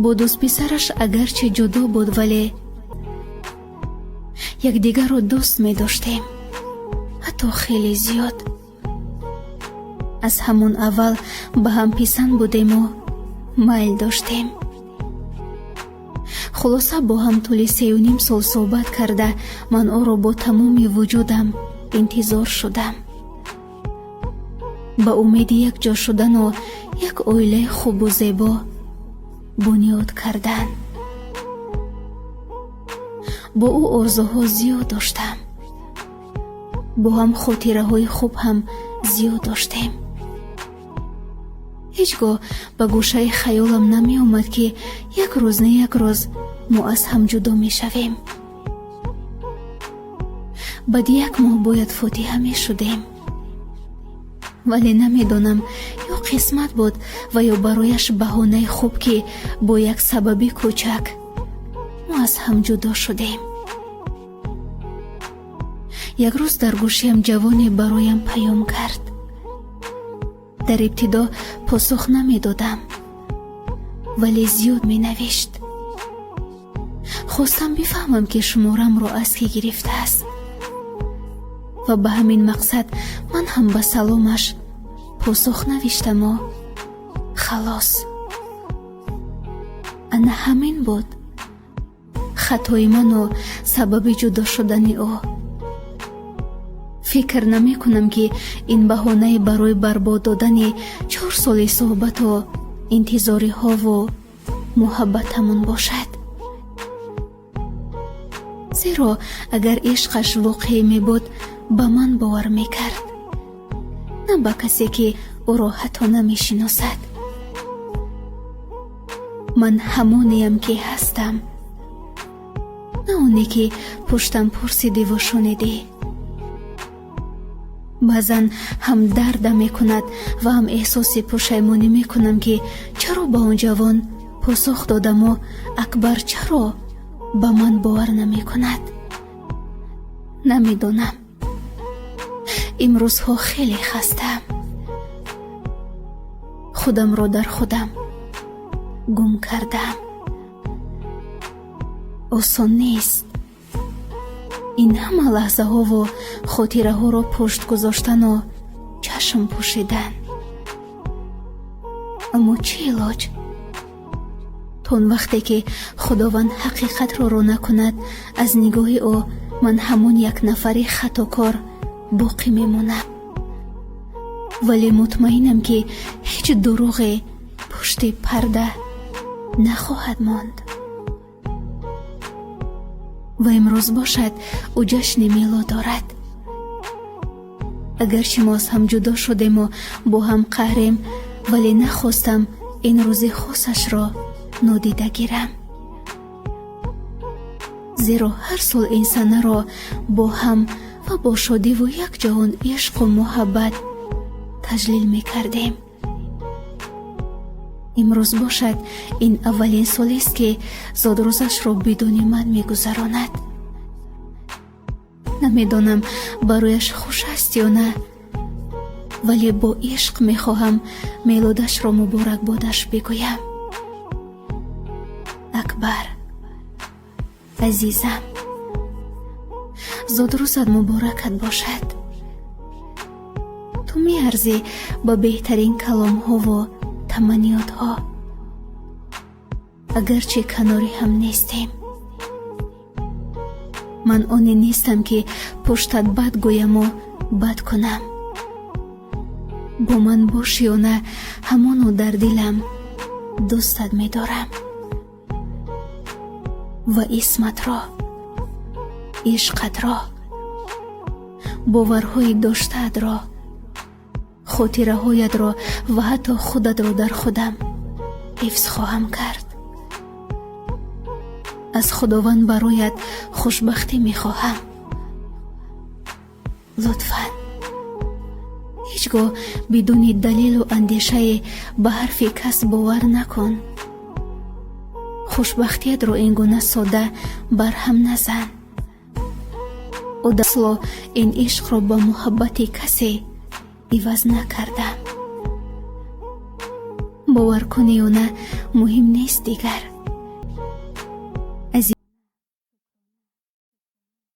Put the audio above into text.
бо дӯст писараш агарчи ҷудо буд, вале якдигарро дӯст медоштем, ҳатто хеле зиёд. аз ҳамон аввал ба ҳам писанд будему майл доштем. хулоса бо ҳам тӯли 3.5 сол суҳбат карда ман ӯро бо тамоми вуҷудам интизор шудам, ба умеди як ҷо шудану як оилаи хубу зебо бунёд кардан. бо ӯ орзуҳо зиёд доштам, бо ҳам хотираҳои хуб ҳам зиёд доштем. ҳеҷ гоҳ ба гӯшаи хаёлам намеомад ки як рӯз на як рӯз мо аз ҳам ҷудо мешавем. баъди 1 моҳ бояд фотиҳа мешудем, вале намедонам ё қисмат буд ва ё барояш баҳонаи хуб ки бо як сабаби кӯчак мо аз ҳам ҷудо шудем. як рӯз дар гӯшиам ҷавоне бароям паём кард. дар ибтидо посух намедодам, вале зиёд менавишт. хостам бифаҳмам ки шуморамро аз кӣ гирифтааст ва ба ҳамин мақсад ман ҳам ба саломаш посух навиштаму халос. ана ҳамин буд хатои ману сабаби ҷудо шудани ӯ. фикр намекунам ки ин баҳонаи барои барбод додани 4 соли суҳбату интизориҳову муҳаббатамон бошад. зеро агар ишқаш воқеӣ мебуд ба ман бовар мекард, на ба касе ки ӯро ҳатто намешиносад. ман ҳамонеам ки ҳастам, на оне ки пуштам пурсидиву шунидӣ. баъзан ҳам дардам мекунад ва ҳам эҳсоси пушаймонӣ мекунам ки чаро ба он ҷавон посух додаму акбар чаро ба ман бовар намекунад. намедонам. имрӯзҳо хеле хастаам. худамро дар худам гум кардам. осон нест ин ҳама лаҳзаҳову хотираҳоро пушт гузоштану чашм пӯшидан. аммо чӣ илоҷ? то он вақте ки худованд ҳақиқатро рӯ накунад, аз нигоҳи ӯ ман ҳамон як нафари хатокор боқӣ мемонам. вале мутмаинам ки ҳеҷ дурӯғе пушти парда нахоҳад монд. ва имрӯз бошад ӯ ҷашни милод дорад. агарчи мо аз ҳам ҷудо шудему бо ҳам қаҳрем, вале нахостам ин рӯзи хосашро нодида гирам. зеро ҳар сол ин санаро бо ҳам ва бо шодиву якҷаҳон ишқу муҳаббат таҷлил мекардем. имрӯз бошад ин аввалин солест ки зодрӯзашро бидуни ман мегузаронад. намедонам барояш хуш аст ё на, вале бо ишқ мехоҳам мелодашро муборакбодаш бигӯям. акбар азизам, зодрӯзат муборакат бошад. ту меарзӣ ба беҳтарин каломҳову таманиётҳо, агарчи канори ҳам нестем. ман оне нестам ки пуштат бад гӯяму бад кунам. бо ман бошӣ ё на, ҳамону дар дилам дӯстат медорам. ва исматро, ишқатро, боварҳои доштаатро, хотираҳоятро ва ҳатто худатро дар худам ҳифз хоҳам кард. аз худованд бароят хушбахтӣ мехоҳам. лутфан ҳеҷ гоҳ бидуни далилу андешае ба ҳарфи кас бовар накун. хушбахтиятро ин гуна сода барҳам назан. одасло ин ишқро ба муҳаббати касе иваз накардам. бовар кунӣ ё на, муҳим нест دیگر.